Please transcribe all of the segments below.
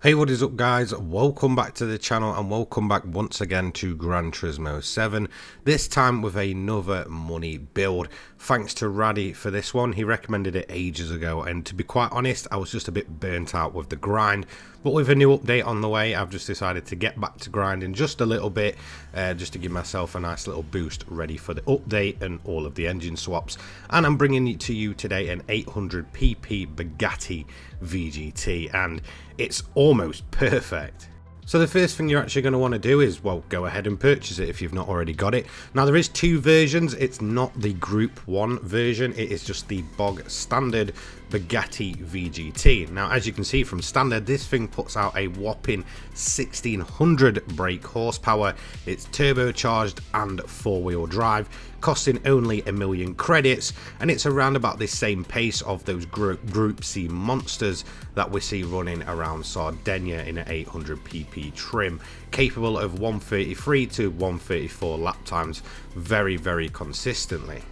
Hey, what is up guys? Welcome back to the channel and welcome back once again to Gran Turismo 7, this time with another money build. Thanks to Raddy for this one. He recommended it ages ago, and to be quite honest, I was just a bit burnt out with the grind, but with a new update on the way, I've just decided to get back to grinding just a little bit, just to give myself a nice little boost ready for the update and all of the engine swaps. And I'm bringing it to you today an 800 pp Bugatti VGT, and it's almost perfect. So the first thing you're actually going to want to do is, well, go ahead and purchase it if you've not already got it. Now there is two versions. It's not the Group 1 version, it is just the bog standard Bugatti VGT. Now as you can see from standard, this thing puts out a whopping 1600 brake horsepower. It's turbocharged and four-wheel drive, costing only 1,000,000 credits, and it's around about the same pace of those Group C monsters that we see running around Sardinia in an 800 pp trim, capable of 133 to 134 lap times very consistently.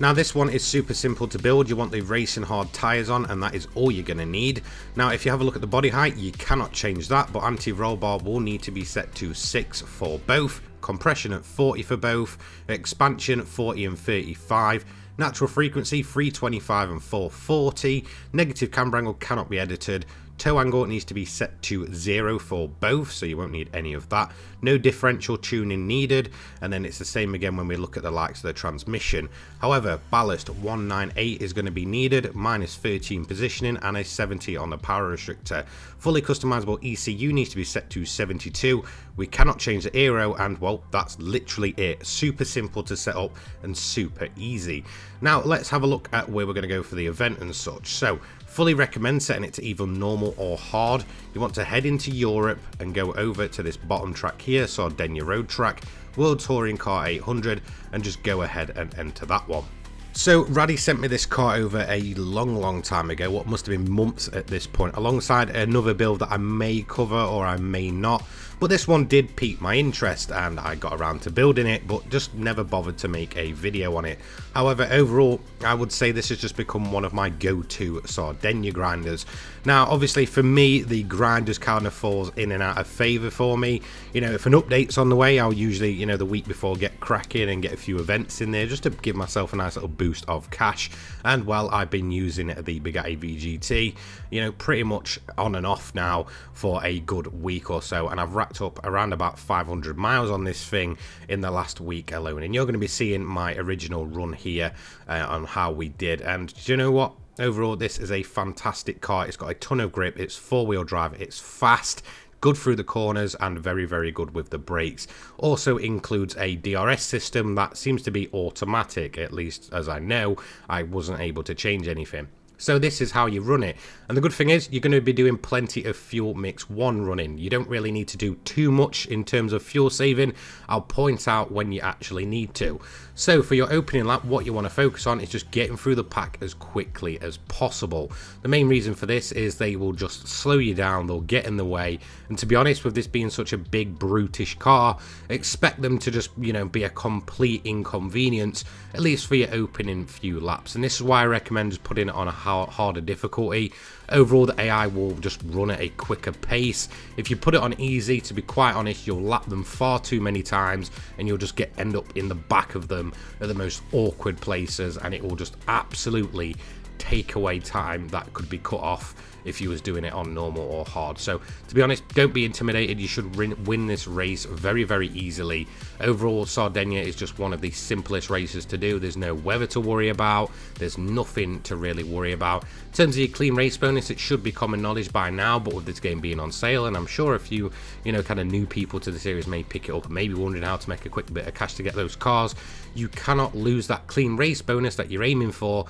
Now this one is super simple to build. You want the racing hard tyres on, and that is all you're going to need. Now if you have a look at the body height, you cannot change that, but anti-roll bar will need to be set to 6 for both, compression at 40 for both, expansion 40 and 35, natural frequency 325 and 440, negative camber angle cannot be edited, toe angle needs to be set to 0 for both, so you won't need any of that, no differential tuning needed, and then it's the same again when we look at the likes of the transmission. However, ballast 198 is going to be needed, minus 13 positioning and a 70 on the power restrictor. Fully customizable ECU needs to be set to 72. We cannot change the aero, and well, that's literally it. Super simple to set up and super easy. Now let's have a look at where we're going to go for the event and such. So fully recommend setting it to either normal or hard. You want to head into Europe and go over to this bottom track here, Sardinia Road Track, World Touring Car 800, and just go ahead and enter that one. So Raddy sent me this car over a long time ago, what must have been months at this point, alongside another build that I may cover or I may not, but this one did pique my interest and I got around to building it, but just never bothered to make a video on it. However, overall I would say this has just become one of my go-to Sardinia grinders. Now obviously for me, the grind just kind of falls in and out of favour for me. You know, if an update's on the way, I'll usually, you know, the week before get cracking and get a few events in there just to give myself a nice little boost of cash. And well, I've been using the Bugatti VGT, you know, pretty much on and off now for a good week or so, and I've racked up around about 500 miles on this thing in the last week alone, and you're going to be seeing my original run here on how we did. And do you know what? Overall, this is a fantastic car. It's got a ton of grip, it's four-wheel drive, it's fast, good through the corners, and very good with the brakes. Also includes a DRS system that seems to be automatic, at least as I know. I wasn't able to change anything. So this is how you run it, and the good thing is you're going to be doing plenty of fuel mix 1 running. You don't really need to do too much in terms of fuel saving. I'll point out when you actually need to. So for your opening lap, what you want to focus on is just getting through the pack as quickly as possible. The main reason for this is they will just slow you down, they'll get in the way, and to be honest, with this being such a big brutish car, expect them to just, you know, be a complete inconvenience, at least for your opening few laps. And this is why I recommend just putting it on a harder difficulty. Overall, the AI will just run at a quicker pace. If you put it on easy, to be quite honest, you'll lap them far too many times and you'll just end up in the back of them at the most awkward places, and it will just absolutely take away time that could be cut off if you was doing it on normal or hard. So to be honest, don't be intimidated. You should win this race very easily. Overall, Sardinia is just one of the simplest races to do. There's no weather to worry about, there's nothing to really worry about. In terms of your clean race bonus, it should be common knowledge by now, but with this game being on sale, and I'm sure a few, you know, kind of new people to the series may pick it up and maybe wondering how to make a quick bit of cash to get those cars, you cannot lose that clean race bonus that you're aiming for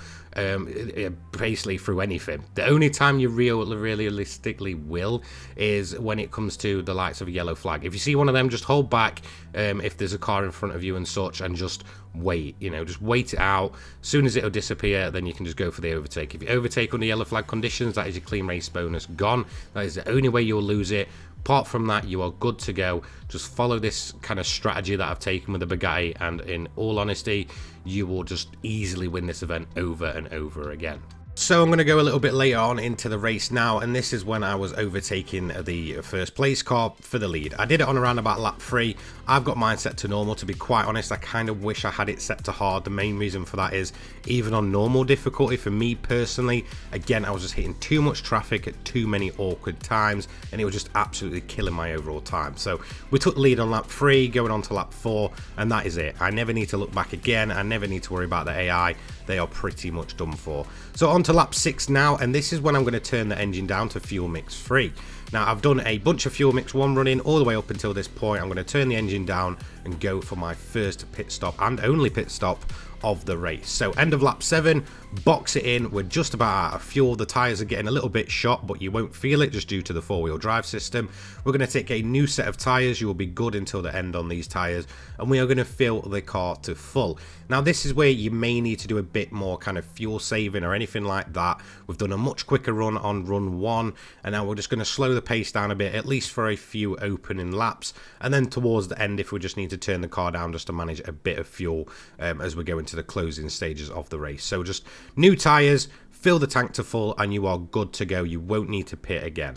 basically through anything. The only time you realistically will is when it comes to the likes of a yellow flag. If you see one of them, just hold back if there's a car in front of you and such, and just wait, you know, just wait it out. As soon as it'll disappear, then you can just go for the overtake. If you overtake under yellow flag conditions, that is your clean race bonus gone. That is the only way you'll lose it. Apart from that, you are good to go. Just follow this kind of strategy that I've taken with the Bugatti, and in all honesty, you will just easily win this event over and over again. So I'm going to go a little bit later on into the race now, and this is when I was overtaking the first place car for the lead. I did it on around about lap 3. I've got mine set to normal. To be quite honest, I kind of wish I had it set to hard. The main reason for that is even on normal difficulty, for me personally, again, I was just hitting too much traffic at too many awkward times, and it was just absolutely killing my overall time. So we took the lead on lap 3, going on to lap 4, and that is it. I never need to look back again. I never need to worry about the AI. They are pretty much done for. So on to lap 6 now, and this is when I'm going to turn the engine down to fuel mix free. Now I've done a bunch of fuel mix 1 running all the way up until this point. I'm going to turn the engine down and go for my first pit stop and only pit stop of the race. So end of lap 7, box it in. We're just about out of fuel. The tires are getting a little bit shot, but you won't feel it just due to the 4-wheel drive system. We're going to take a new set of tires. You will be good until the end on these tires, and we are going to fill the car to full. Now this is where you may need to do a bit more kind of fuel saving or anything like that. We've done a much quicker run on run 1, and now we're just going to slow the pace down a bit, at least for a few opening laps, and then towards the end if we just need to turn the car down just to manage a bit of fuel as we go into the closing stages of the race. So just new tires, fill the tank to full, and you are good to go. You won't need to pit again.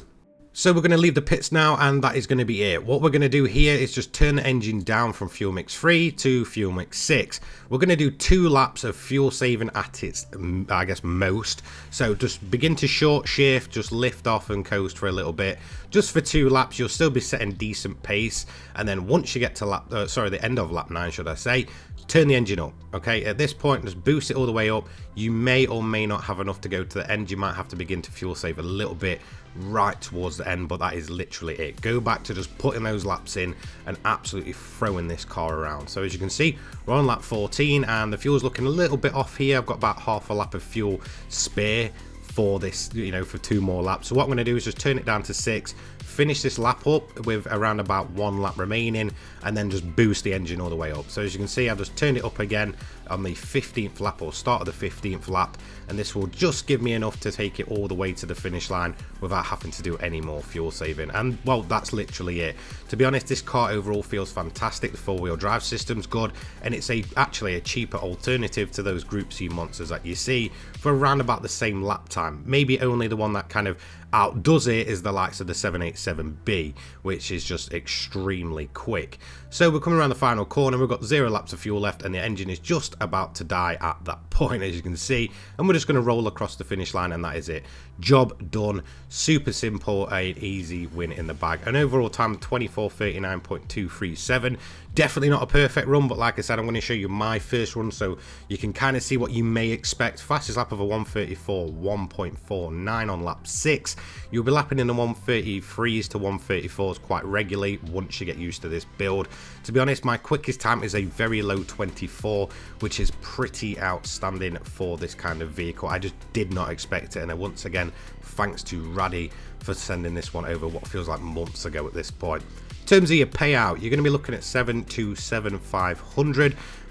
So we're going to leave the pits now, and that is going to be it. What we're going to do here is just turn the engine down from fuel mix 3 to fuel mix 6. We're going to do 2 laps of fuel saving at its, I guess, most. So just begin to short shift, just lift off and coast for a little bit. Just for 2 laps, you'll still be setting decent pace. And then once you get to the end of lap 9, should I say, turn the engine up. Okay, at this point, just boost it all the way up. You may or may not have enough to go to the end. You might have to begin to fuel save a little bit right towards the end, but that is literally it. Go back to just putting those laps in and absolutely throwing this car around. So as you can see, we're on lap 14 and the fuel's looking a little bit off here. I've got about half a lap of fuel spare for this, you know, for 2 more laps. So what I'm going to do is just turn it down to 6, finish this lap up with around about 1 lap remaining, and then just boost the engine all the way up. So as you can see, I've just turned it up again on the 15th lap, or start of the 15th lap, and this will just give me enough to take it all the way to the finish line without having to do any more fuel saving. And well, that's literally it. To be honest, this car overall feels fantastic. The 4-wheel drive system's good, and it's actually a cheaper alternative to those Group C monsters that you see for around about the same lap time. Maybe only the one that kind of outdoes it is the likes of the 787B, which is just extremely quick. So we're coming around the final corner. We've got 0 laps of fuel left, and the engine is just about to die at that point, as you can see, and we're just going to roll across the finish line, and that is it. Job done. Super simple, an easy win in the bag. An overall time of 24:39.237. Definitely not a perfect run, but like I said, I'm going to show you my first run so you can kind of see what you may expect. Fastest lap of a 1:34.1.49 on lap 6. You'll be lapping in the 1:33s to 1:34s quite regularly once you get used to this build. To be honest, my quickest time is a very low 24, which is pretty outstanding for this kind of vehicle. I just did not expect it, and once again, thanks to Raddy for sending this one over what feels like months ago at this point. In terms of your payout, you're going to be looking at 7,275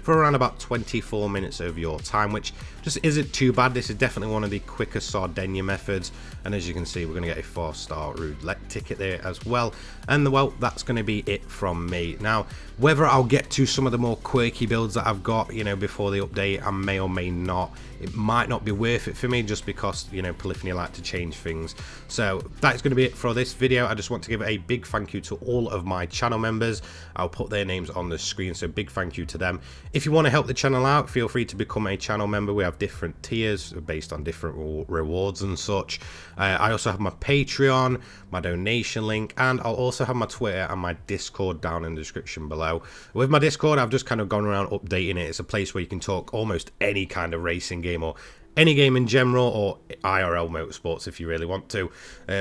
for around about 24 minutes of your time, which just isn't too bad. This is definitely one of the quicker Sardinia methods, and as you can see, we're going to get a 4-star roulette ticket there as well. And well, that's going to be it from me. Now, whether I'll get to some of the more quirky builds that I've got, you know, before the update, I may or may not. It might not be worth it for me just because, you know, Polyphony like to change things. So that's going to be it for this video. I just want to give a big thank you to all of my channel members. I'll put their names on the screen, so big thank you to them. If you want to help the channel out, feel free to become a channel member. We have different tiers based on different rewards and such. I also have my Patreon, my donation link, and I'll also have my Twitter and my Discord down in the description below. With my Discord, I've just kind of gone around updating it. It's a place where you can talk almost any kind of racing game or any game in general, or IRL motorsports if you really want to.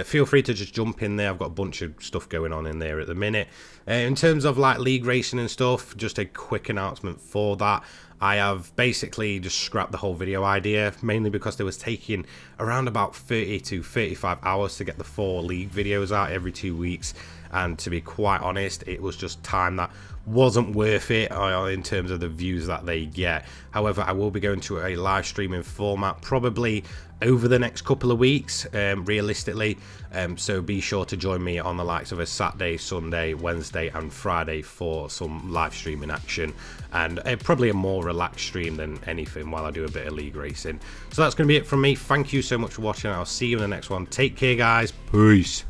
Feel free to just jump in there. I've got a bunch of stuff going on in there at the minute. In terms of like league racing and stuff, just a quick announcement for that. I have basically just scrapped the whole video idea, mainly because they was taking around about 30 to 35 hours to get the 4 league videos out every 2 weeks. And to be quite honest, it was just time that wasn't worth it in terms of the views that they get. However, I will be going to a live streaming format probably over the next couple of weeks, realistically. So be sure to join me on the likes of a Saturday, Sunday, Wednesday and Friday for some live streaming action, and probably a more relaxed stream than anything while I do a bit of league racing. So that's going to be it from me. Thank you so much for watching. I'll see you in the next one. Take care, guys. Peace.